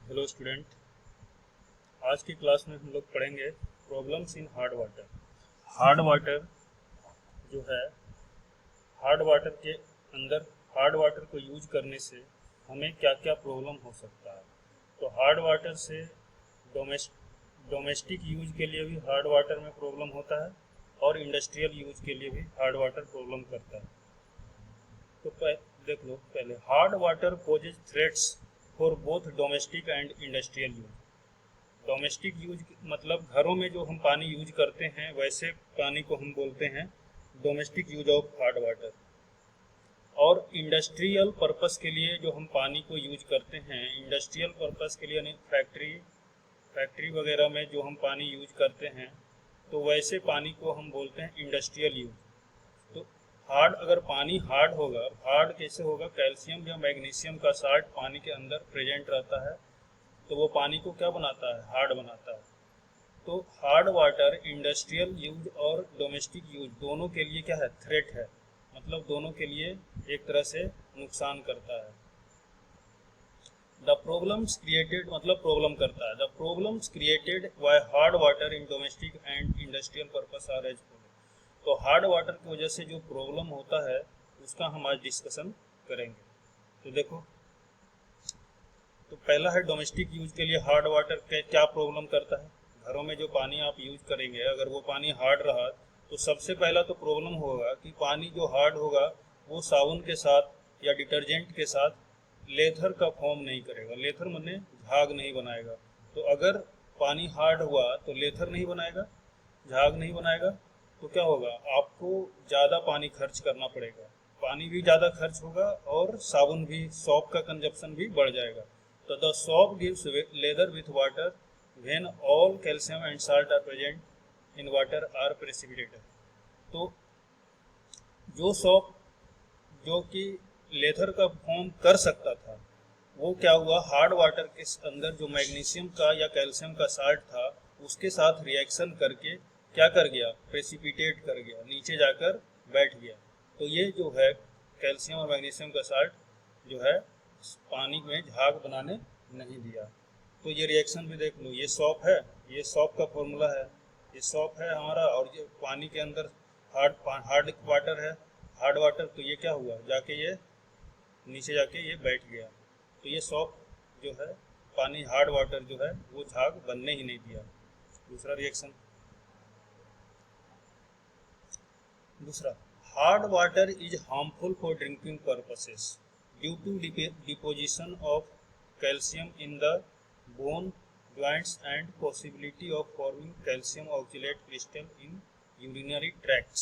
Hello student. आज की class में हम लोग पढ़ेंगे problems in hard water. Hard water जो है, हार्ड वाटर के अंदर हार्ड वाटर को यूज करने से हमें क्या क्या प्रॉब्लम हो सकता है। तो हार्ड वाटर से डोमेस्टिक यूज के लिए भी हार्ड वाटर में प्रॉब्लम होता है और इंडस्ट्रियल यूज के लिए भी हार्ड वाटर प्रॉब्लम करता है। तो देख लो, पहले hard water poses threats for both domestic and industrial use. Domestic use मतलब घरों में जो हम पानी यूज करते हैं वैसे पानी को हम बोलते हैं domestic use of hard water. और इंडस्ट्रियल पर्पस के लिए जो हम पानी को यूज करते हैं, इंडस्ट्रियल पर्पस के लिए यानी फैक्ट्री वगैरह में जो हम पानी यूज करते हैं, तो वैसे पानी को हम बोलते हैं इंडस्ट्रियल यूज। तो हार्ड, अगर पानी हार्ड होगा, हार्ड कैसे होगा, कैल्शियम या मैग्नीशियम का साल्ट पानी के अंदर प्रेजेंट रहता है, तो वो पानी को क्या बनाता है, हार्ड बनाता है। तो हार्ड वाटर इंडस्ट्रियल यूज और डोमेस्टिक यूज दोनों के लिए क्या है, थ्रेट है, मतलब दोनों के लिए एक तरह से नुकसान करता है। द प्रॉब्लम्स क्रिएटेड मतलब प्रॉब्लम करता है। The problems created by hard water in domestic and industrial purpose are as follow. तो हार्ड वाटर की वजह से जो प्रॉब्लम होता है उसका हम आज डिस्कशन करेंगे। तो देखो, तो पहला है डोमेस्टिक यूज के लिए हार्ड वाटर क्या प्रॉब्लम करता है। घरों में जो पानी आप यूज करेंगे, अगर वो पानी हार्ड रहा तो सबसे पहला तो प्रॉब्लम होगा कि पानी जो हार्ड होगा वो साबुन के साथ या डिटर्जेंट के साथ लेथर का फॉर्म नहीं करेगा। लेथर माने झाग नहीं बनाएगा। तो अगर पानी हार्ड हुआ तो लेथर नहीं बनाएगा, झाग नहीं बनाएगा, तो क्या होगा, आपको ज़्यादा पानी खर्च करना पड़ेगा। पानी भी ज़्यादा खर्च होगा और साबुन भी, सॉप का कंजप्शन भी बढ़ जाएगा। तो the soap gives leather with water when all calcium and salt are present in water are precipitated। तो जो सॉप जो कि लेथर का फॉर्म कर सकता था, वो क्या हुआ, हार्ड वाटर के अंदर जो मैग्नीशियम का या कैल्शियम का साल्ट था उसके साथ रिएक्शन करके क्या कर गया, प्रेसिपिटेट कर गया, नीचे जाकर बैठ गया। तो ये जो है कैल्शियम और मैग्नीशियम का साल्ट जो है पानी में झाग बनाने नहीं दिया। तो ये रिएक्शन भी देख लो, ये सॉप है, ये सॉप का फॉर्मूला है, ये सॉप है हमारा, और ये पानी के अंदर हार्ड वाटर है, हार्ड वाटर। तो ये क्या हुआ, जाके ये नीचे जाके ये बैठ गया। तो ये सॉप जो है, पानी हार्ड वाटर जो है वो झाग बनने ही नहीं दिया। दूसरा रिएक्शन, दूसरा, hard water is harmful for drinking purposes due to deposition of calcium in the bone joints and possibility of forming calcium oxalate crystal in urinary tracts।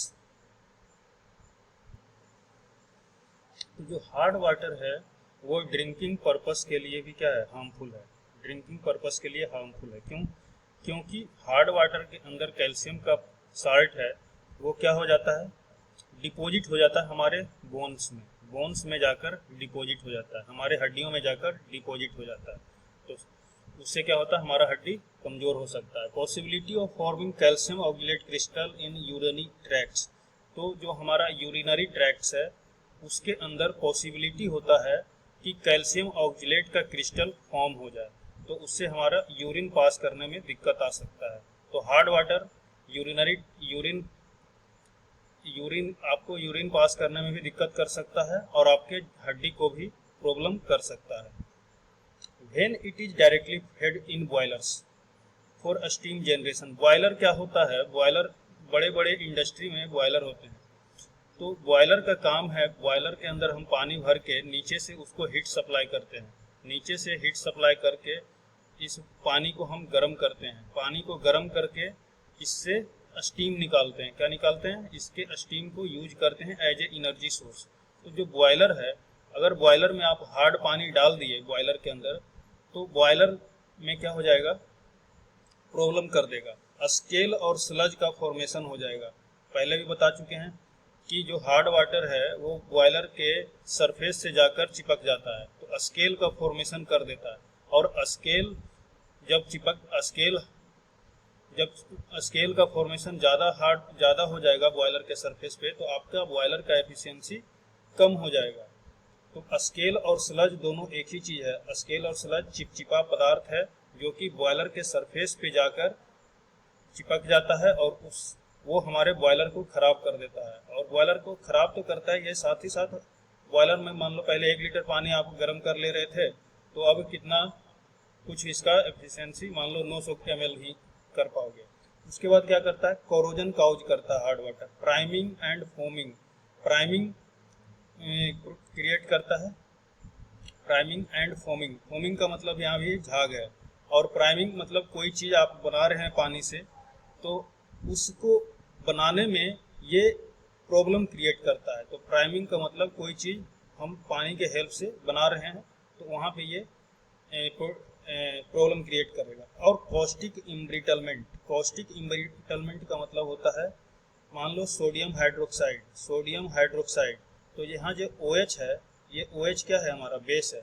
तो जो हार्ड वाटर है वो ड्रिंकिंग पर्पस के लिए भी क्या है, हार्मफुल है। ड्रिंकिंग पर्पस के लिए हार्मफुल है, क्यों, क्योंकि हार्ड वाटर के अंदर कैल्शियम का साल्ट है, वो क्या हो जाता है, डिपॉजिट हो जाता है हमारे बोन्स में जाकर डिपॉजिट हो जाता है, हमारे हड्डियों में जाकर डिपॉजिट हो जाता है। तो उससे क्या होता है, हमारा हड्डी कमजोर हो सकता है। Possibility of forming calcium oxalate crystal in urinary tracts. तो जो हमारा यूरिनरी ट्रैक्ट्स है उसके अंदर पॉसिबिलिटी होता है कि कैल्शियम ऑक्सलेट का क्रिस्टल फॉर्म हो जाए, तो उससे हमारा यूरिन पास करने में दिक्कत आ सकता है। तो हार्ड वाटर यूरिन आपको यूरिन पास करने में भी दिक्कत कर सकता है और आपके हड्डी को भी प्रॉब्लम कर सकता है। When it is directly fed in boilers for steam generation। Boiler क्या होता है, बॉयलर बड़े बड़े इंडस्ट्री में बॉयलर होते हैं। तो बॉयलर का काम है, बॉयलर के अंदर हम पानी भर के नीचे से उसको हीट सप्लाई करते हैं, नीचे से हीट सप्लाई करके इस पानी को हम गर्म करते हैं, पानी को गर्म करके इससे स्टीम निकालते हैं। क्या निकालते हैं, इसके स्टीम को यूज करते हैं एज ए एनर्जी सोर्स। तो जो बॉयलर है, अगर बॉयलर में आप हार्ड पानी डाल दिए बॉयलर के अंदर, तो बॉयलर में क्या हो जाएगा, प्रॉब्लम कर देगा, स्केल और स्लज का फॉर्मेशन हो जाएगा। पहले भी बता चुके हैं कि जो हार्ड वाटर है वो बॉयलर के सरफेस से जाकर चिपक जाता है, तो स्केल का फॉर्मेशन कर देता है। और स्केल जब स्केल का फॉर्मेशन ज़्यादा हो जाएगा बॉयलर के सरफेस पे, तो आपका बॉयलर का एफिशिएंसी कम हो जाएगा। तो स्केल और स्लज दोनों एक ही चीज़ है। स्केल और स्लज चिपचिपा पदार्थ है जो कि बॉयलर के सरफेस पे जाकर चिपक जाता है और वो हमारे बॉयलर को खराब कर देता है। और बॉयलर को खराब तो करता है, ये साथ ही साथ बॉयलर में मान लो पहले 1 लीटर पानी आप गर्म कर ले रहे थे, तो अब कितना कुछ इसका एफिशिएंसी मान लो 900 ml ही कर पाओगे। उसके बाद क्या करता है, कोरोजन काउज करता है hard water. Priming and foaming, priming create करता है। प्राइमिंग एंड फोमिंग, फोमिंग का मतलब यहाँ भी झाग है, और प्राइमिंग मतलब कोई चीज़ आप बना रहे हैं पानी से, तो उसको बनाने में ये प्रॉब्लम क्रिएट करता है। तो प्राइमिंग का मतलब कोई चीज़ हम पानी के हेल्प से बना रहे हैं तो वहाँ पे ये प्रॉब्लम क्रिएट करेगा। और कॉस्टिक इम्ब्रिटलमेंट, कॉस्टिक इम्ब्रिटलमेंट का मतलब होता है मान लो सोडियम हाइड्रोक्साइड, सोडियम हाइड्रोक्साइड, तो यहाँ जो OH है, ये OH क्या है, हमारा बेस है।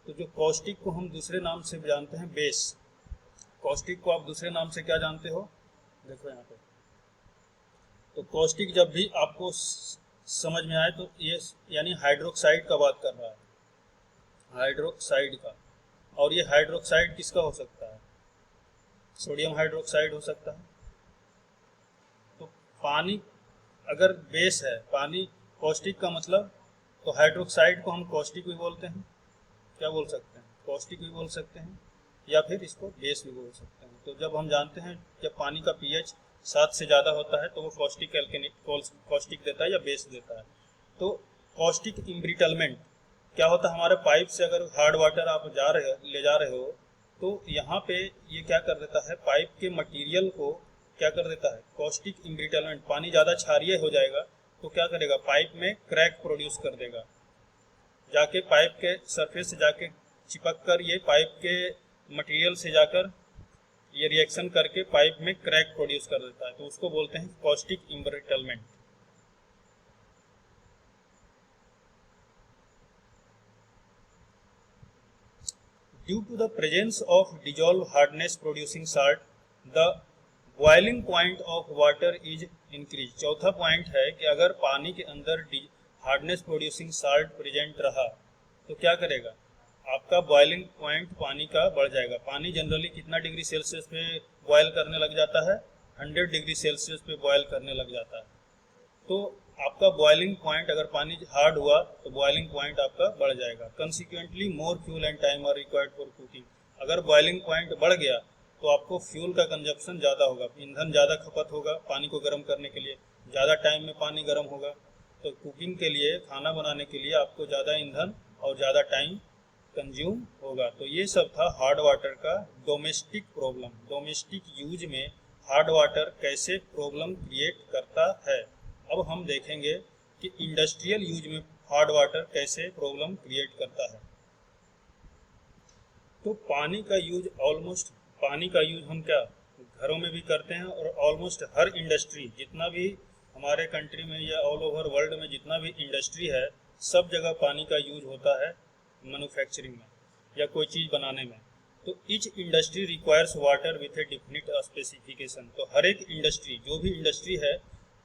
तो जो कॉस्टिक को हम दूसरे नाम से जानते हैं बेस, कॉस्टिक को आप दूसरे नाम से क्या जानते हो, देखो यहाँ पे। तो कॉस्टिक जब भी आपको समझ में आए तो ये यानी हाइड्रोक्साइड का बात कर रहा है, हाइड्रोक्साइड का। और ये हाइड्रोक्साइड किसका हो सकता है, सोडियम हाइड्रोक्साइड हो सकता है। तो पानी अगर बेस है, पानी कॉस्टिक का मतलब, तो हाइड्रोक्साइड को हम कॉस्टिक भी बोलते हैं, क्या बोल सकते हैं, कॉस्टिक भी बोल सकते हैं, या फिर इसको बेस भी बोल सकते हैं। तो जब हम जानते हैं जब पानी का pH 7 से ज़्यादा होता है तो वो कॉस्टिक एल्केनिक कॉस्टिक देता है या बेस देता है। तो कॉस्टिक इम्ब्रिटलमेंट क्या होता है, हमारे पाइप से अगर हार्ड वाटर आप ले जा रहे हो तो यहाँ पे ये क्या कर देता है, पाइप के मटेरियल को क्या कर देता है, कॉस्टिक इम्ब्रिटलमेंट। पानी ज़्यादा क्षारीय हो जाएगा तो क्या करेगा, पाइप में क्रैक प्रोड्यूस कर देगा, जाके पाइप के सरफेस से जाके चिपक कर ये पाइप के मटेरियल से जाकर ये रिएक्शन करके पाइप में क्रैक प्रोड्यूस कर देता है। तो उसको बोलते हैं caustic embrittlement. Due to the presence of dissolved hardness producing salt, the boiling point of water is increased। चौथा पॉइंट है कि अगर पानी के अंदर हार्डनेस प्रोड्यूसिंग साल्ट प्रेजेंट रहा तो क्या करेगा, आपका बॉइलिंग पॉइंट पानी का बढ़ जाएगा। पानी जनरली कितना डिग्री सेल्सियस पे बॉयल करने लग जाता है, 100 डिग्री सेल्सियस पे बॉयल करने लग जाता है। तो आपका बॉइलिंग पॉइंट, अगर पानी हार्ड हुआ तो बॉइलिंग पॉइंट आपका बढ़ जाएगा। Consequently more fuel and time are required for cooking. अगर बॉइलिंग पॉइंट बढ़ गया तो आपको फ्यूल का कंजप्शन ज़्यादा होगा, ईंधन ज़्यादा खपत होगा पानी को गर्म करने के लिए, ज़्यादा टाइम में पानी गर्म होगा। तो कुकिंग के लिए, खाना बनाने के लिए आपको ज़्यादा ईंधन और ज़्यादा टाइम कंज्यूम होगा। तो ये सब था हार्ड वाटर का डोमेस्टिक प्रॉब्लम। डोमेस्टिक यूज में हार्ड वाटर कैसे प्रॉब्लम क्रिएट करता है। अब हम देखेंगे कि इंडस्ट्रियल यूज में हार्ड वाटर कैसे प्रॉब्लम क्रिएट करता है। तो पानी का यूज हम क्या घरों में भी करते हैं, और ऑलमोस्ट हर इंडस्ट्री, जितना भी हमारे कंट्री में या ऑल ओवर वर्ल्ड में जितना भी इंडस्ट्री है, सब जगह पानी का यूज होता है मैन्युफैक्चरिंग में या कोई चीज़ बनाने में। तो each industry requires water with A definite specification. तो हर एक इंडस्ट्री, जो भी इंडस्ट्री है,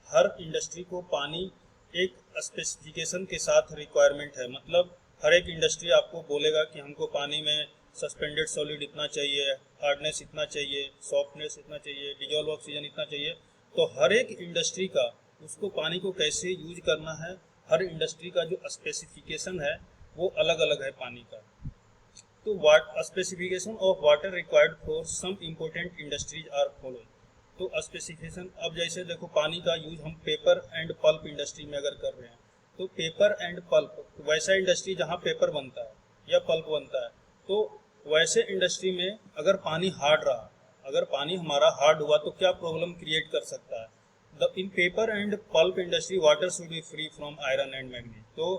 हर इंडस्ट्री को पानी एक स्पेसिफिकेशन के साथ रिक्वायरमेंट है। मतलब हर एक इंडस्ट्री आपको बोलेगा कि हमको पानी में सस्पेंडेड सॉलिड इतना चाहिए, हार्डनेस इतना चाहिए, सॉफ्टनेस इतना चाहिए, डिजॉल्व ऑक्सीजन इतना चाहिए। तो हर एक इंडस्ट्री का उसको पानी को कैसे यूज करना है, हर इंडस्ट्री का जो स्पेसिफिकेशन है वो अलग अलग है पानी का। तो specification of water required for some important industries are follow. तो स्पेसिफिकेशन, अब जैसे देखो पानी का यूज हम पेपर एंड पल्प इंडस्ट्री में अगर कर रहे हैं, तो पेपर एंड पल्प, वैसा इंडस्ट्री जहाँ पेपर बनता है या पल्प बनता है, तो वैसे इंडस्ट्री में अगर पानी हार्ड रहा, अगर पानी हमारा हार्ड हुआ तो क्या प्रॉब्लम क्रिएट कर सकता है। इन paper and pulp industry water should be free from iron and manganese. तो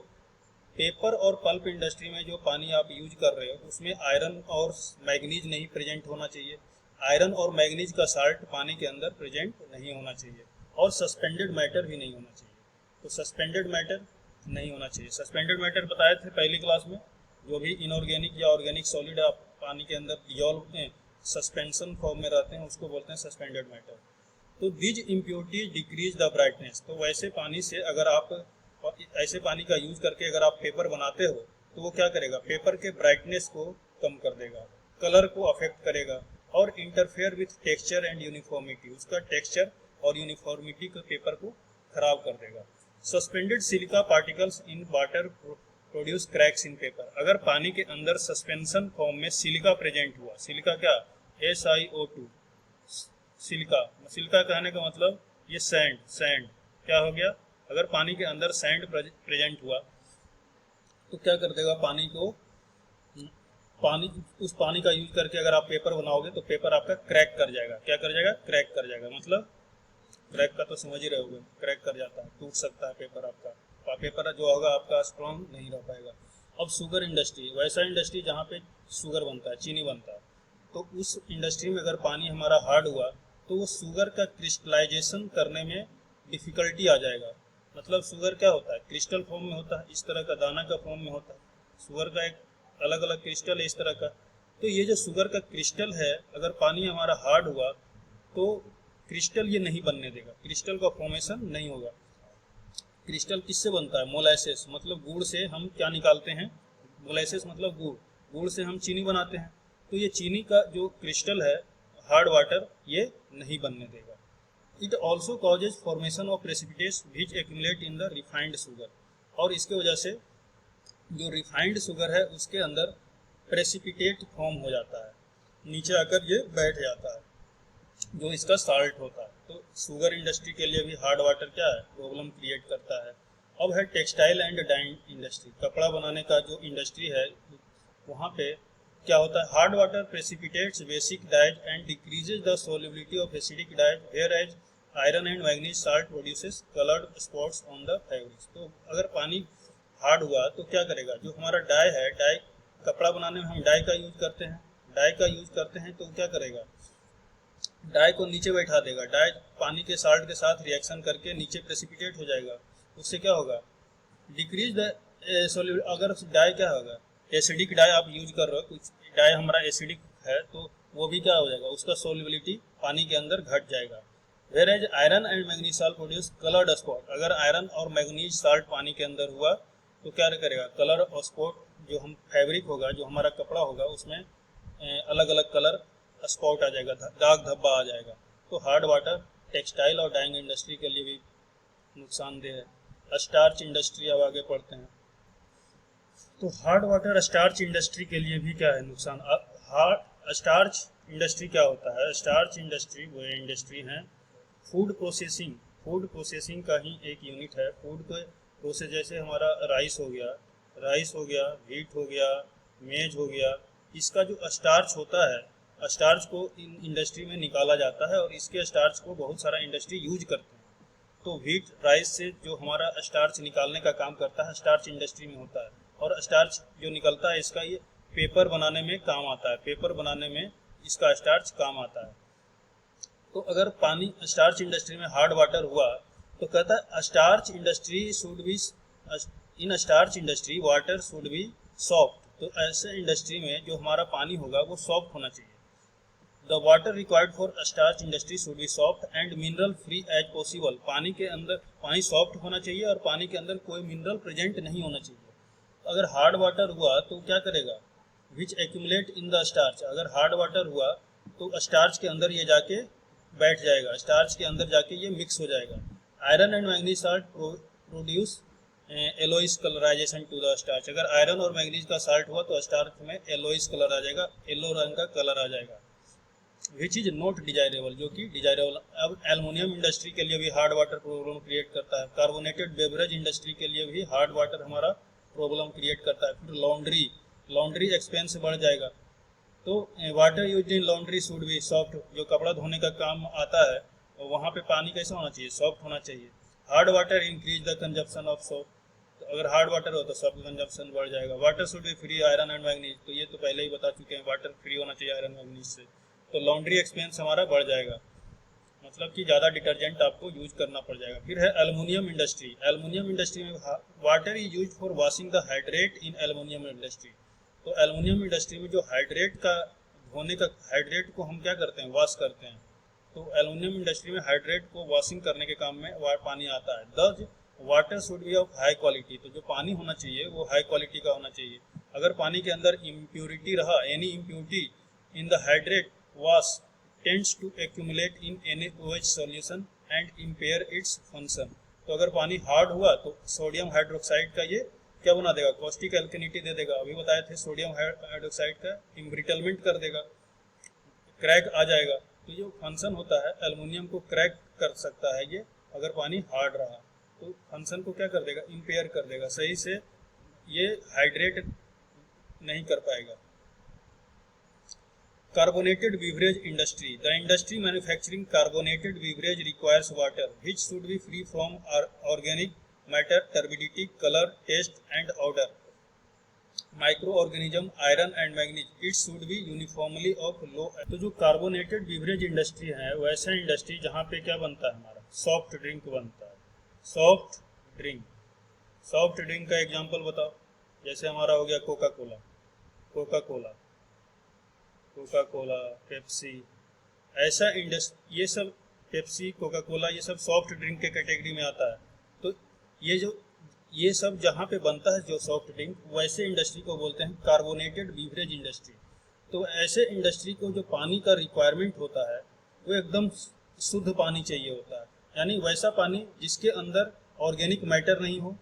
पेपर और पल्प इंडस्ट्री में जो पानी आप यूज कर रहे हो उसमें आयरन और मैग्नीज नहीं प्रेजेंट होना चाहिए। आयरन और मैग्नीज का साल्ट पानी के अंदर प्रेजेंट नहीं होना चाहिए, और सस्पेंडेड मैटर भी नहीं होना चाहिए। तो सस्पेंडेड मैटर नहीं होना चाहिए। सस्पेंडेड मैटर बताए थे पहली क्लास में, जो भी इनऑर्गेनिक या ऑर्गेनिक सॉलिड आप पानी के अंदर डिजॉल्व सस्पेंशन फॉर्म में रहते हैं उसको बोलते हैं सस्पेंडेड मैटर। तो these impurities decrease the brightness. तो वैसे पानी से अगर आप और ऐसे पानी का यूज करके अगर आप पेपर बनाते हो तो वो क्या करेगा, पेपर के ब्राइटनेस को कम कर देगा, कलर को अफेक्ट करेगा और interfere with texture and uniformity, उसका टेक्सचर और यूनिफॉर्मिटी के पेपर को खराब कर देगा। Suspended silica particles in water produce cracks in paper, अगर पानी के अंदर सस्पेंशन फॉर्म में सिलिका प्रेजेंट हुआ, सिलिका क्या, SiO2, सिलिका, सिलिका कहने का मतलब ये सैंड, सैंड क्या हो गया, अगर पानी के अंदर सैंड प्रेजेंट हुआ तो क्या कर देगा, पानी को, पानी, उस पानी का यूज करके अगर आप पेपर बनाओगे तो पेपर आपका क्रैक कर जाएगा, क्या कर जाएगा, क्रैक कर जाएगा, मतलब क्रैक का तो समझ ही रहे होगे, क्रैक कर जाता है, टूट सकता है पेपर आपका, पेपर जो होगा आपका स्ट्रॉन्ग नहीं रह पाएगा। अब शुगर इंडस्ट्री, वैसा इंडस्ट्री जहाँ पे शुगर बनता है, चीनी बनता है, तो उस इंडस्ट्री में अगर पानी हमारा हार्ड हुआ तो वो शुगर का क्रिस्टलाइजेशन करने में डिफिकल्टी आ जाएगा। मतलब शुगर क्या होता है, क्रिस्टल फॉर्म में होता है, इस तरह का दाना का फॉर्म में होता है, शुगर का एक अलग अलग क्रिस्टल है इस तरह का। तो ये जो शुगर का क्रिस्टल है, अगर पानी हमारा हार्ड हुआ तो क्रिस्टल ये नहीं बनने देगा, क्रिस्टल का फॉर्मेशन नहीं होगा। क्रिस्टल किससे बनता है, मोलासेस, मतलब गुड़ से हम क्या निकालते हैं, मोलासेस मतलब गुड़, गुड़ से हम चीनी बनाते हैं, तो ये चीनी का जो क्रिस्टल है हार्ड वाटर ये नहीं बनने देगा। It also causes formation of precipitates which accumulate in the refined sugar, और इसके वजह से जो रिफाइंड शुगर है उसके अंदर प्रेसिपिटेट फॉर्म हो जाता है, नीचे आकर ये बैठ जाता है, जो इसका साल्ट होता है। तो शुगर इंडस्ट्री के लिए भी हार्ड वाटर क्या है, प्रॉब्लम क्रिएट करता है। अब है टेक्सटाइल एंड डाइंग इंडस्ट्री, कपड़ा बनाने का जो इंडस्ट्री है वहाँ पे क्या होता है, hard water precipitates basic dyes and decreases the solubility of acidic dyes, whereas iron and manganese salt produces coloured spots on the fabrics. तो अगर पानी हार्ड हुआ तो क्या करेगा, जो हमारा डाई है, डाई कपड़ा बनाने में हम डाई का यूज करते हैं, डाई का यूज करते हैं तो क्या करेगा, डाई को नीचे बैठा देगा, डाई पानी के साल्ट के साथ रिएक्शन करके नीचे प्रेसिपिटेट हो जाएगा, उससे क्या होगा, डिक्रीज द सोल्यूबिलिटी। अगर डाई क्या होगा, एसिडिक डाई आप यूज कर रहे हो, कुछ डाई हमारा एसिडिक है तो वो भी क्या हो जाएगा, उसका सोल्युबिलिटी पानी के अंदर घट जाएगा। Whereas iron and manganese salt produce coloured spot, अगर आयरन और मैग्नीज साल्ट पानी के अंदर हुआ तो क्या करेगा, कलर और स्पॉट, जो हम फैब्रिक होगा, जो हमारा कपड़ा होगा उसमें अलग अलग कलर स्पॉट आ जाएगा, दाग धब्बा आ जाएगा। तो हार्ड वाटर टेक्सटाइल और डाइंग इंडस्ट्री के लिए भी नुकसानदेह है। स्टार्च इंडस्ट्री, अब आगे पढ़ते हैं। तो हार्ड वाटर स्टार्च इंडस्ट्री के लिए भी क्या है नुकसान। स्टार्च इंडस्ट्री क्या होता है, स्टार्च इंडस्ट्री वो इंडस्ट्री है फूड प्रोसेसिंग, फूड प्रोसेसिंग का ही एक यूनिट है। फूड को प्रोसेस, जैसे हमारा राइस हो गया, व्हीट हो गया, मेज हो गया, इसका जो स्टार्च होता है, स्टार्च को इन इंडस्ट्री में निकाला जाता है और इसके स्टार्च को बहुत सारा इंडस्ट्री यूज करते हैं। तो व्हीट राइस से जो हमारा स्टार्च निकालने का काम करता है स्टार्च इंडस्ट्री में होता है, और स्टार्च जो निकलता है इसका ये पेपर बनाने में काम आता है, पेपर बनाने में इसका स्टार्च काम आता है। तो अगर पानी स्टार्च इंडस्ट्री में हार्ड वाटर हुआ तो कहता है starch industry should B, in starch industry water should be soft. तो ऐसे इंडस्ट्री में जो हमारा पानी होगा वो सॉफ्ट होना चाहिए। The water required for starch industry should be soft and mineral free as possible, पानी के अंदर पानी सॉफ्ट होना चाहिए और पानी के अंदर कोई मिनरल प्रेजेंट नहीं होना चाहिए। अगर हार्ड वाटर हुआ तो क्या करेगा, विच एक्यूमुलेट इन द स्टार्च, अगर हार्ड वाटर हुआ तो स्टार्च के अंदर ये जाके बैठ जाएगा, स्टार्च के अंदर जाके ये मिक्स हो जाएगा। Iron and manganese salt produce yellowish colorization to the starch, अगर आयरन और मैग्नीज का साल्ट हुआ तो स्टार्च में एलोइस कलर आ जाएगा, येलो रंग का कलर आ जाएगा, विच इज नॉट डिजायरेबल, जो कि डिजायरेबल। अब एल्युमिनियम इंडस्ट्री के लिए भी हार्ड वाटर प्रॉब्लम क्रिएट करता है। कार्बोनेटेड बेवरेज इंडस्ट्री के लिए भी हार्ड वाटर हमारा प्रॉब्लम क्रिएट करता है। फिर लॉन्ड्री एक्सपेंस बढ़ जाएगा। तो water use in laundry should be soft, जो कपड़ा धोने का काम आता है वहाँ पे पानी कैसा होना चाहिए, सॉफ्ट होना चाहिए। Hard water increase the consumption of soap, तो अगर हार्ड वाटर हो तो सॉफ्ट कंजप्शन बढ़ जाएगा। Water should be free iron and manganese, तो ये तो पहले ही बता चुके हैं, वाटर फ्री होना चाहिए आयरन मैग्नीज से। तो लॉन्ड्री एक्सपेंस हमारा बढ़ जाएगा, मतलब कि ज़्यादा डिटर्जेंट आपको यूज करना पड़ जाएगा। फिर है एल्युमिनियम इंडस्ट्री। एल्युमिनियम इंडस्ट्री में water is use for washing the hydrate in aluminium industry. तो एल्युमिनियम इंडस्ट्री में जो हाइड्रेट का धोने का, हाइड्रेट को हम क्या करते हैं, वॉश करते हैं। तो एल्युमिनियम इंडस्ट्री में हाइड्रेट को वॉशिंग करने के काम में पानी आता है। दस water should be of high quality, तो जो पानी होना चाहिए वो हाई क्वालिटी का होना चाहिए। अगर पानी के अंदर इम्प्योरिटी रहा, any impurity in the hydrate was tends to accumulate in NaOH solution and impair its function. तो अगर पानी हार्ड हुआ तो सोडियम हाइड्रोक्साइड का ये क्या बना देगा, कॉस्टिक एल्कनिटी दे देगा। अभी बताए थे सोडियम हाइड्रोक्साइड का इम्ब्रिटलमेंट कर देगा, क्रैक आ जाएगा। तो जो फंक्शन होता है एल्युमिनियम को क्रैक कर सकता है ये, अगर पानी हार्ड रहा तो फंक्शन को क्या कर देगा, इम्पेयर कर देगा, सही से ये हाइड्रेट नहीं कर पाएगा। Carbonated beverage industry. The industry manufacturing carbonated beverage requires water, which should be free from organic matter, turbidity, color, taste, and odor. Microorganism, iron and manganese. It should be uniformly of low. तो जो carbonated beverage industry है वैसा industry जहाँ पे क्या बनता है, हमारा सॉफ्ट ड्रिंक बनता है। सॉफ्ट ड्रिंक, सॉफ्ट ड्रिंक का एग्जांपल बताओ। जैसे हमारा हो गया Coca Cola, Coca Cola, Coca Cola, Pepsi, ऐसा इंडस्ट्री, ये सब पेप्सी, कोका कोला, ये सब सॉफ्ट ड्रिंक के कैटेगरी में आता है। तो ये सब जहाँ पे बनता है जो सॉफ्ट ड्रिंक, वैसे इंडस्ट्री को बोलते हैं कार्बोनेटेड बीवरेज इंडस्ट्री। तो ऐसे इंडस्ट्री को जो पानी का रिक्वायरमेंट होता है वो एकदम शुद्ध पानी चाहिए होता है, यानी वैसा पानी जिसके अंदर ऑर्गेनिक मैटर नहीं हो,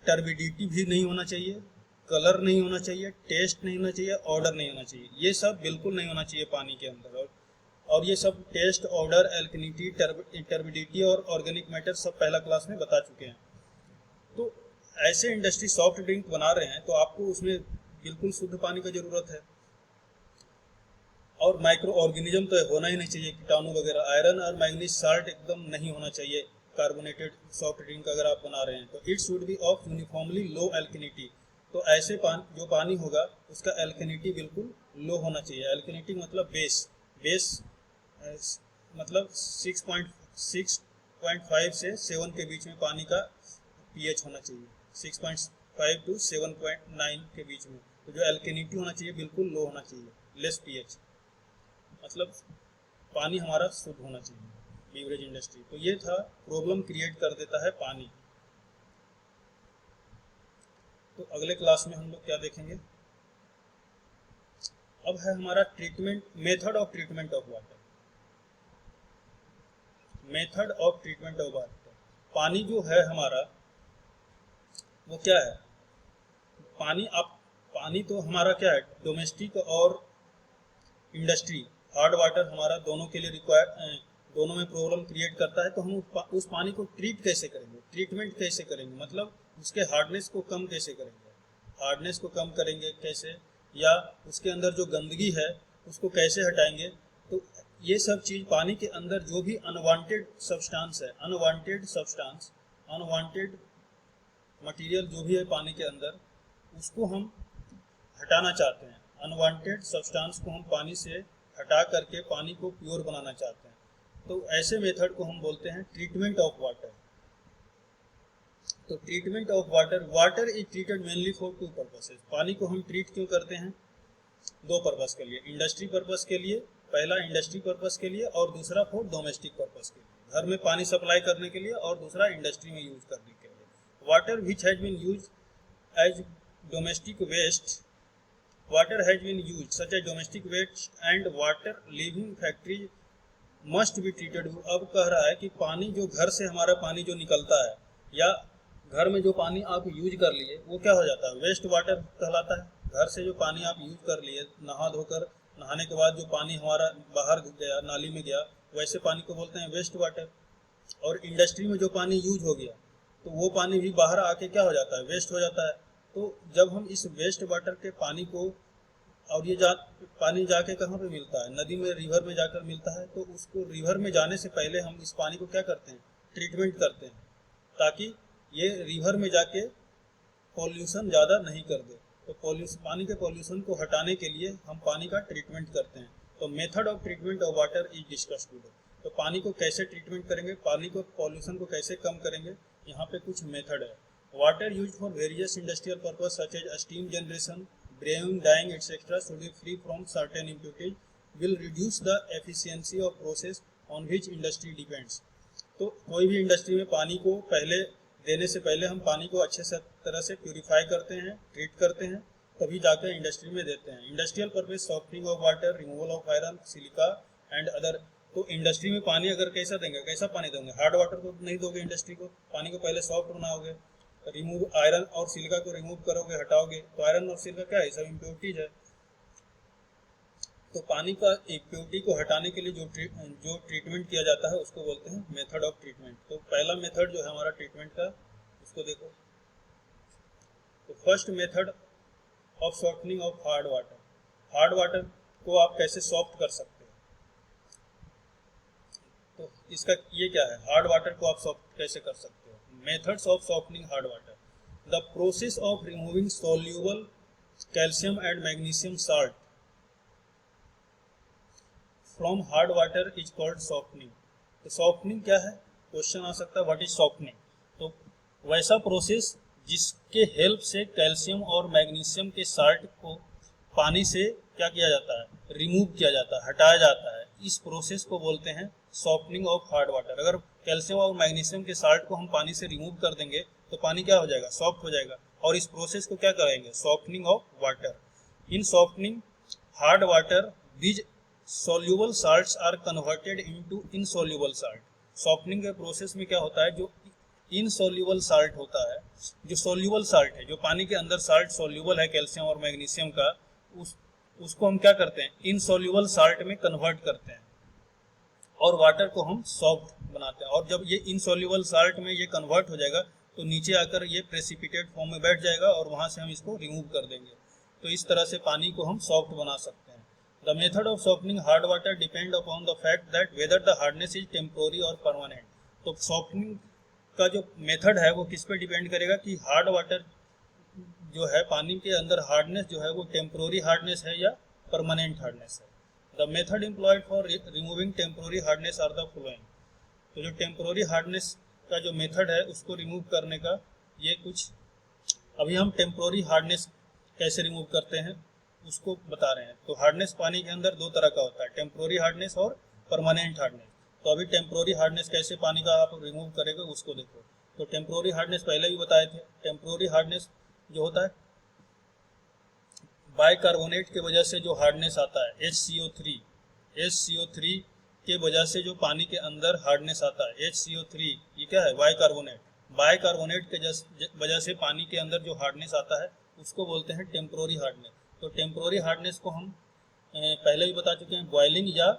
टर्बिडिटी भी नहीं होना चाहिए, कलर नहीं होना चाहिए, टेस्ट नहीं होना चाहिए, ऑर्डर नहीं होना चाहिए। ये सब बिल्कुल नहीं होना चाहिए पानी के अंदर। और ये सब टेस्ट, ऑर्डर, एल्कनिटी, टर्बिडिटी और ऑर्गेनिक मैटर सब पहला क्लास में बता चुके हैं। तो ऐसे इंडस्ट्री सॉफ्ट ड्रिंक बना रहे हैं तो आपको उसमें बिल्कुल शुद्ध पानी की जरूरत है। और माइक्रो ऑर्गेनिज्म तो होना ही नहीं चाहिए, कीटाणु वगैरह। आयरन और मैग्नीज साल्ट एकदम नहीं होना चाहिए कार्बोनेटेड सॉफ्ट ड्रिंक अगर आप बना रहे हैं तो। It should be of uniformly लो एल्कनिटी, तो ऐसे जो पानी होगा उसका एल्कनिटी बिल्कुल लो होना चाहिए। एल्कनिटी मतलब बेस मतलब 6.5 से 7 के बीच में पानी का pH होना चाहिए, 6.5 to 7.9 के बीच में। तो जो एल्कनिटी होना चाहिए बिल्कुल लो होना चाहिए, लेस pH, मतलब पानी हमारा शुद्ध होना चाहिए बीवरेज इंडस्ट्री। तो ये था प्रॉब्लम क्रिएट कर देता है पानी। तो अगले क्लास में हम लोग क्या देखेंगे, अब है हमारा treatment, method of treatment of water. Method of treatment of water, पानी जो है हमारा वो क्या है, पानी तो हमारा क्या है, डोमेस्टिक और इंडस्ट्री, हार्ड वाटर हमारा दोनों के लिए दोनों में प्रॉब्लम क्रिएट करता है। तो हम उस पानी को ट्रीट कैसे करेंगे, ट्रीटमेंट कैसे करेंगे, मतलब उसके हार्डनेस को कम कैसे करेंगे, हार्डनेस को कम करेंगे कैसे, या उसके अंदर जो गंदगी है उसको कैसे हटाएंगे। तो ये सब चीज़ पानी के अंदर जो भी अनवांटेड सब्सटेंस है, अनवांटेड मटेरियल जो भी है पानी के अंदर, उसको हम हटाना चाहते हैं। अनवांटेड सब्सटेंस को हम पानी से हटा करके पानी को प्योर बनाना चाहते हैं। तो ऐसे मेथड को हम बोलते हैं ट्रीटमेंट ऑफ वाटर। तो treatment of water, water is treated mainly for 2 purposes. पानी को हम ट्रीट क्यों करते हैं, 2 पर्पस के लिए, इंडस्ट्री पर्पस के लिए, पहला इंडस्ट्री पर्पस के लिए और दूसरा फॉर डोमेस्टिक पर्पस के लिए, घर में पानी सप्लाई करने के लिए, और दूसरा इंडस्ट्री में यूज करने के लिए। Water which has been use as domestic waste, water has been use such as domestic waste and water leaving factory must be treated. अब कह रहा है कि पानी जो घर से हमारा पानी जो निकलता है या घर में जो पानी आप यूज कर लिए वो क्या हो जाता है, वेस्ट वाटर कहलाता है। घर से जो पानी आप यूज कर लिए, नहाने के बाद जो पानी हमारा बाहर गया, नाली में गया, वैसे पानी को बोलते हैं वेस्ट वाटर। और इंडस्ट्री में जो पानी यूज हो गया तो वो पानी भी बाहर आके क्या हो जाता है, वेस्ट हो जाता है। तो जब हम इस वेस्ट वाटर के पानी को, और ये पानी जाके कहाँ पे मिलता है, नदी में, रिवर में जाकर मिलता है। तो उसको रिवर में जाने से पहले हम इस पानी को क्या करते हैं, ट्रीटमेंट करते हैं, ताकि ये रिवर में जाके पॉल्यूशन ज़्यादा नहीं कर दे। तो पानी के पॉल्यूशन को हटाने के लिए हम पानी का ट्रीटमेंट करते हैं। तो method of treatment of water is discussed today. तो पानी को कैसे ट्रीटमेंट करेंगे, पानी को पॉल्यूशन को कैसे कम करेंगे, यहाँ पे कुछ मेथड है। Water use for various industrial purpose such as steam generation, brewing, dyeing etcetera should be free from certain impurities, will reduce the efficiency of process on which industry depends. तो कोई भी इंडस्ट्री में पानी को पहले देने से पहले हम पानी को अच्छे से तरह से प्यूरिफाई करते हैं, ट्रीट करते हैं, तभी जाकर इंडस्ट्री में देते हैं। Industrial purpose softening of water, removal of iron, silica and other. तो इंडस्ट्री में पानी अगर कैसा देंगे, कैसा पानी देंगे, हार्ड वाटर को नहीं दोगे इंडस्ट्री को, पानी को पहले सॉफ्ट बनाओगे, रिमूव आयरन और सिलिका को रिमूव करोगे, हटाओगे। तो आयरन और सिलिका क्या है, सब इम्प्योरिटीज है। तो पानी का इम्प्योरिटी को हटाने के लिए जो ट्रीटमेंट किया जाता है उसको बोलते हैं मेथड ऑफ ट्रीटमेंट। तो पहला मेथड जो है हमारा ट्रीटमेंट का, उसको देखो। तो first method of softening of hard water. Hard water को आप कैसे सॉफ्ट कर सकते हैं, तो इसका ये क्या है, हार्ड वाटर को आप सॉफ्ट कैसे कर सकते हो। Methods of softening hard water, the process of removing soluble calcium and magnesium salt from hard water is called softening. तो सॉफ्टनिंग क्या है, क्वेश्चन आ सकता है, व्हाट इज सॉफ्टनिंग। तो वैसा प्रोसेस जिसके हेल्प से कैल्शियम और मैग्नीशियम के साल्ट को पानी से क्या किया जाता है, रिमूव किया जाता है, हटाया जाता है। इस प्रोसेस को बोलते हैं सॉफ्टनिंग ऑफ हार्ड वाटर। अगर कैल्शियम और मैग्नीशियम के साल्ट को हम पानी से रिमूव कर देंगे तो पानी क्या हो जाएगा, सॉफ्ट हो जाएगा। और इस प्रोसेस को क्या करेंगे, softening of water. In softening hard water these soluble salts are converted into insoluble salt। Softening के प्रोसेस में क्या होता है, जो इनसोल्यूबल साल्ट होता है, जो सोल्यूबल साल्ट है, जो पानी के अंदर साल्ट सोल्यूबल है कैल्शियम और मैग्नीशियम का, उसको हम क्या करते हैं, इनसोल्यूबल साल्ट में कन्वर्ट करते हैं और वाटर को हम सॉफ्ट बनाते हैं। और जब ये इनसोल्यूबल साल्ट में ये कन्वर्ट हो जाएगा तो नीचे आकर ये प्रेसिपिटेट फॉर्म में बैठ जाएगा और वहां से हम इसको रिमूव कर देंगे। तो इस तरह से पानी को हम सॉफ्ट बना सकते हैं। The method of softening hard water depend upon the fact that whether the hardness is temporary or permanent। तो सॉफ्टनिंग का जो मेथड है वो किस पे डिपेंड करेगा कि हार्ड वाटर जो है, पानी के अंदर हार्डनेस जो है वो टेम्पोररी हार्डनेस है या परमानेंट हार्डनेस है। The method employed for removing temporary hardness are the following. तो जो टेम्पोररी हार्डनेस का जो मेथड है उसको रिमूव करने का ये कुछ, अभी हम टेम्पोररी हार्डनेस कैसे रिमूव करते हैं उसको बता रहे हैं। तो हार्डनेस पानी के अंदर दो तरह का होता है, टेम्पोररी हार्डनेस और परमानेंट हार्डनेस। तो अभी टेम्पोररी हार्डनेस कैसे पानी का आप रिमूव करेंगे उसको देखो। तो टेम्पोररी हार्डनेस पहले भी बताए थे। टेम्पोररी हार्डनेस जो होता है बाइकार्बोनेट के वजह से जो हार्डनेस आता है HCO3 के वजह से जो पानी के अंदर हार्डनेस आता है HCO3, ये क्या है, बाइकार्बोनेट के वजह से पानी के अंदर जो हार्डनेस आता है उसको बोलते हैं टेम्पोररी हार्डनेस। तो टेम्पोररी हार्डनेस को हम पहले भी बता चुके हैं, बॉइलिंग या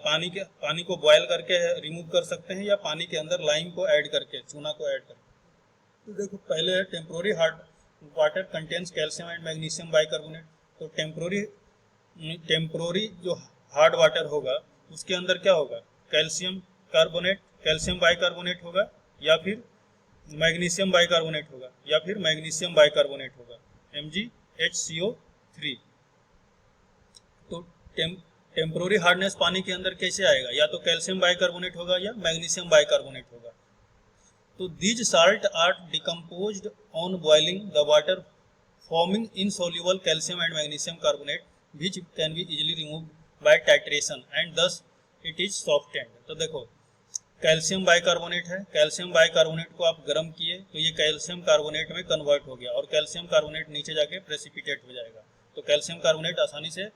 पानी को बॉयल करके रिमूव कर सकते हैं या पानी के अंदर लाइम को ऐड करके, चूना को ऐड करके। तो देखो पहले है temporary hard water contains calcium and magnesium bicarbonate. तो टेम्पोररी जो हार्ड वाटर होगा उसके अंदर क्या होगा, कैल्शियम बाइकार्बोनेट होगा या फिर मैग्नीशियम बाइकार्बोनेट होगा या फिर मैग्नीशियम बाइकार्बोनेट होगा MgHCO3। तो टेम्पोररी हार्डनेस पानी के अंदर कैसे आएगा, या तो कैल्शियम बाइकार्बोनेट होगा या मैग्नीशियम बाइकार्बोनेट होगा। तो these salt are decomposed on boiling the water forming insoluble calcium and magnesium carbonate which can be easily removed by titration and thus it is softened. तो देखो कैल्शियम बाइकार्बोनेट है, calcium bicarbonate को आप गर्म किए तो ये कैल्शियम कार्बोनेट में कन्वर्ट हो गया और कैल्शियम कार्बोनेट नीचे जाके प्रेसिपिटेट हो जाएगा। तो कैल्शियम कार्बोनेट आसानी से,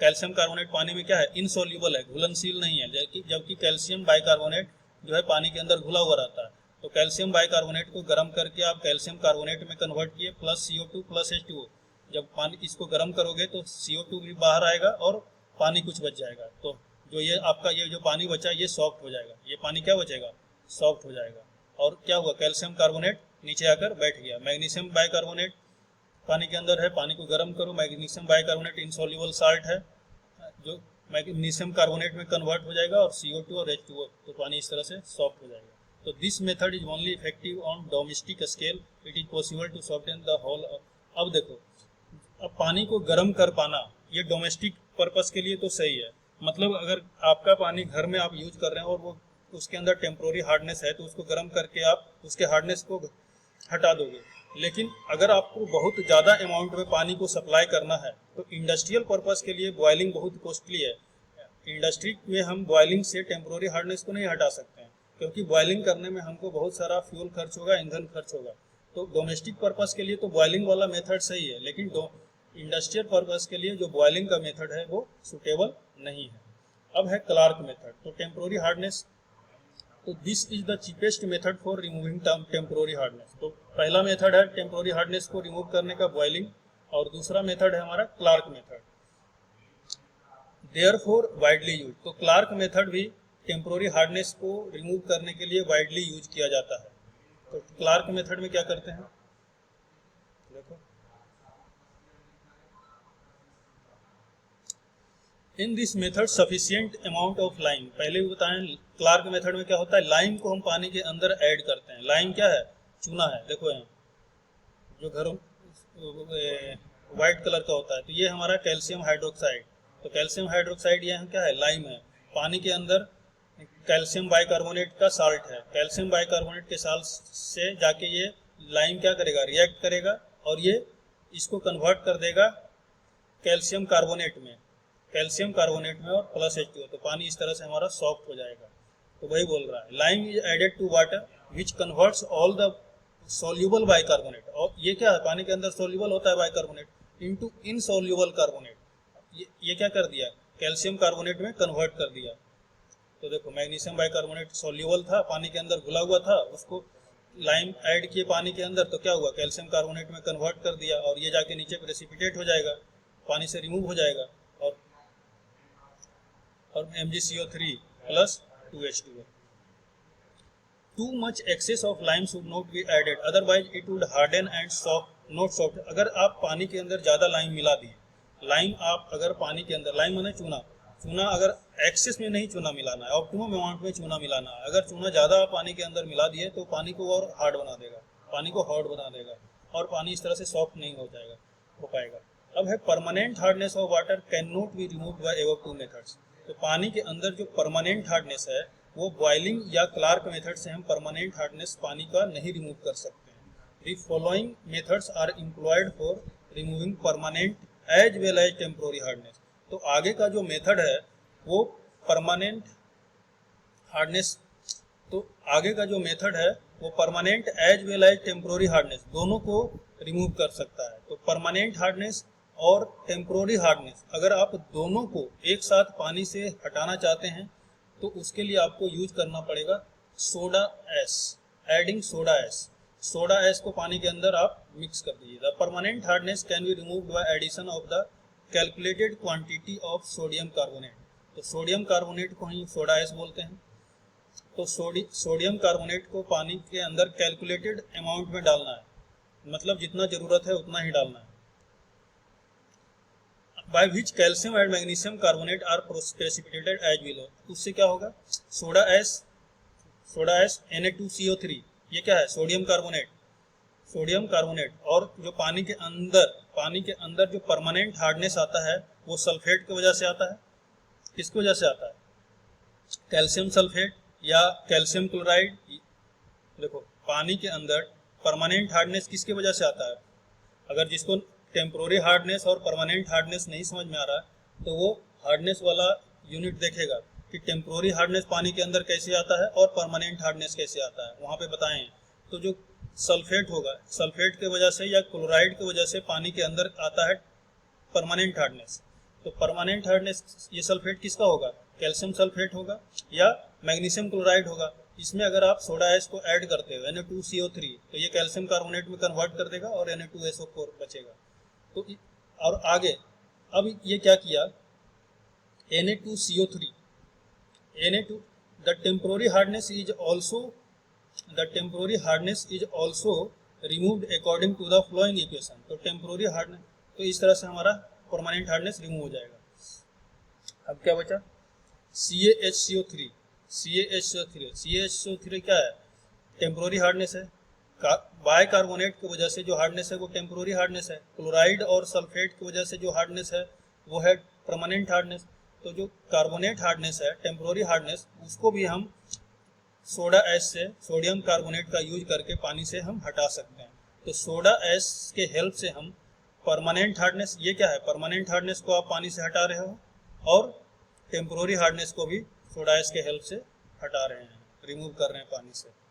कैल्शियम कार्बोनेट पानी में क्या है, इनसोल्यूबल है, घुलनशील नहीं है, जबकि कैल्शियम बाइकार्बोनेट जो है पानी के अंदर घुला हुआ रहता है। तो कैल्शियम बाइकार्बोनेट को गर्म करके आप कैल्शियम कार्बोनेट में कन्वर्ट किए प्लस CO2 प्लस H2O। जब पानी इसको गर्म करोगे तो CO2 भी बाहर आएगा और पानी कुछ बच जाएगा। तो जो ये आपका ये जो पानी बचा ये सॉफ्ट हो जाएगा, ये पानी क्या बचेगा, सॉफ्ट हो जाएगा। और क्या हुआ, कैल्शियम कार्बोनेट नीचे आकर बैठ गया। मैग्नीशियम बाइकार्बोनेट पानी के अंदर है, पानी को गर्म करो, मैग्नीशियम बाइकार्बोनेट इनसोल्यूबल साल्ट है जो मैग्नीशियम कार्बोनेट में कन्वर्ट हो जाएगा और CO2 और H2O, तो पानी इस तरह से सॉफ्ट हो जाएगा। तो this method is only effective on domestic scale, it is possible to soften the whole. अब देखो, अब पानी को गर्म कर पाना ये डोमेस्टिक पर्पस के लिए तो सही है, मतलब अगर आपका पानी घर में आप यूज कर रहे हैं और वो उसके अंदर टेम्पोररी हार्डनेस है तो उसको गर्म करके आप उसके हार्डनेस को हटा दोगे। लेकिन अगर आपको बहुत ज़्यादा अमाउंट में पानी को सप्लाई करना है तो इंडस्ट्रियल पर्पस के लिए बॉयलिंग बहुत कॉस्टली है। इंडस्ट्री में हम बॉयलिंग से टेम्पोररी हार्डनेस को नहीं हटा सकते हैं। क्योंकि बॉइलिंग करने में हमको बहुत सारा फ्यूल खर्च होगा, ईंधन खर्च होगा। तो डोमेस्टिक पर्पस के लिए तो बॉइलिंग वाला मेथड सही है, लेकिन इंडस्ट्रियल पर्पस के लिए जो बॉइलिंग का मेथड है वो सुटेबल नहीं है। अब है क्लार्क मेथड। तो टेम्पोररी हार्डनेस, तो this is the cheapest method for removing temporary hardness. तो पहला मेथड है टेम्पोररी हार्डनेस को रिमूव करने का बॉइलिंग, और दूसरा मेथड है हमारा Clark method. Therefore widely use, तो क्लार्क मेथड भी टेम्पोररी हार्डनेस को रिमूव करने के लिए वाइडली यूज किया जाता है। तो क्लार्क मेथड में क्या करते हैं, देखो in this method sufficient amount of lime, पहले भी बताएं क्लार्क मेथड में क्या होता है, लाइम को हम पानी के अंदर ऐड करते हैं। लाइम क्या है, चूना है, देखो यहाँ जो घरों व्हाइट कलर का होता है, तो ये हमारा कैल्शियम हाइड्रोक्साइड। तो कैल्शियम हाइड्रोक्साइड यहाँ क्या है, लाइम है। पानी के अंदर कैल्शियम बाइकार्बोनेट का साल्ट है, कैल्शियम बाइकार्बोनेट के साल्ट से जाके ये लाइम क्या करेगा, रिएक्ट करेगा और ये इसको कन्वर्ट कर देगा कैल्शियम कार्बोनेट में, कैल्शियम कार्बोनेट में और प्लस H2O, तो पानी इस तरह से हमारा सॉफ्ट हो जाएगा। तो वही बोल रहा है, lime is added to water which converts all the soluble bicarbonate, और ये क्या है, पानी के अंदर सोल्यूबल होता है बाइकार्बोनेट, इनटू इनसोल्यूबल कार्बोनेट। ये क्या कर दिया, कैल्शियम कार्बोनेट में कन्वर्ट कर दिया। तो देखो मैग्नीशियम बाइकार्बोनेट सोल्यूबल था, पानी के अंदर घुला हुआ था, उसको लाइम ऐड किए पानी के अंदर, तो क्या हुआ, कैल्शियम कार्बोनेट में कन्वर्ट कर दिया, और ये जाके नीचे प्रेसिपिटेट हो जाएगा, पानी से रिमूव हो जाएगा, और MgCO3 plus 2H2O। Too much excess of lime should not be added, otherwise it would harden and soft, not soft। अगर आप पानी के अंदर ज़्यादा लाइम मिला दिए, लाइम आप अगर पानी के अंदर, लाइम माने चूना, चूना अगर एक्सेस में नहीं चूना मिलाना है, ऑप्टिमम अमाउंट में चूना मिलाना है। अगर चूना ज़्यादा आप पानी के अंदर मिला दिए तो पानी को और हार्ड बना देगा, पानी को हार्ड बना देगा, और पानी इस तरह से सॉफ्ट नहीं हो पाएगा। अब है permanent hardness of water can not be remove by above two methods. तो पानी के अंदर जो परमानेंट हार्डनेस है वो बॉइलिंग या क्लार्क मेथड से हम परमानेंट हार्डनेस पानी का नहीं रिमूव कर सकते हैं। The following methods are employed for removing permanent as well as temporary hardness. तो आगे का जो मेथड है वो परमानेंट हार्डनेस, तो आगे का जो मेथड है वो permanent as well as temporary hardness दोनों को रिमूव कर सकता है। तो परमानेंट हार्डनेस और टेम्पोररी हार्डनेस अगर आप दोनों को एक साथ पानी से हटाना चाहते हैं तो उसके लिए आपको यूज करना पड़ेगा soda ash, adding soda ash. Soda ash को पानी के अंदर आप मिक्स कर दीजिए। The permanent hardness can be removed by addition of the calculated quantity of sodium carbonate. तो सोडियम कार्बोनेट को ही सोडा एस बोलते हैं। तो सोडियम कार्बोनेट को पानी के अंदर कैलकुलेटेड अमाउंट में डालना है, मतलब जितना जरूरत है उतना ही डालना है। By which calcium and magnesium carbonate are precipitated as below. उससे क्या होगा, सोडा एस Na2CO3, ये क्या है, सोडियम कार्बोनेट, और जो पानी के अंदर जो परमानेंट हार्डनेस आता है वो सल्फेट की वजह से आता है। किसकी वजह से आता है, कैल्शियम सल्फेट या कैल्शियम क्लोराइड। देखो पानी के अंदर परमानेंट हार्डनेस किसकी वजह से आता है, अगर जिसको टेम्पोररी हार्डनेस और परमानेंट हार्डनेस नहीं समझ में आ रहा है तो वो हार्डनेस वाला यूनिट देखेगा कि टेम्पोररी हार्डनेस पानी के अंदर कैसे आता है और परमानेंट हार्डनेस कैसे आता है, वहाँ पे बताएं। तो जो सल्फेट होगा, सल्फेट की वजह से या क्लोराइड की वजह से पानी के अंदर आता है परमानेंट हार्डनेस। तो परमानेंट हार्डनेस ये सल्फेट किसका होगा, कैल्शियम सल्फेट होगा या मैग्नीशियम क्लोराइड होगा। इसमें अगर आप सोडा एस को ऐड करते हो Na2CO3 तो ये कैल्शियम कार्बोनेट में कन्वर्ट कर देगा और Na2SO4 बचेगा। तो और आगे अब ये क्या किया, Na2CO3 the temporary hardness is also removed according to the following equation। तो टेम्पोररी हार्डनेस, तो इस तरह से हमारा परमानेंट हार्डनेस रिमूव हो जाएगा। अब क्या बचा, CaHCO3 क्या है, टेम्पोररी हार्डनेस है। बाइकार्बोनेट की वजह से जो हार्डनेस है वो टेम्पोररी हार्डनेस है। क्लोराइड और सल्फेट की वजह से जो हार्डनेस है वो है परमानेंट हार्डनेस। तो जो कार्बोनेट हार्डनेस है, टेम्पोररी हार्डनेस, उसको भी हम सोडा एस से, सोडियम कार्बोनेट का यूज करके पानी से हम हटा सकते हैं। तो सोडा एस के हेल्प से हम परमानेंट हार्डनेस, ये क्या है, परमानेंट हार्डनेस को आप पानी से हटा रहे हो और टेम्पोररी हार्डनेस को भी सोडा एस के हेल्प से हटा रहे हैं। रिमूव कर रहे हैं पानी से।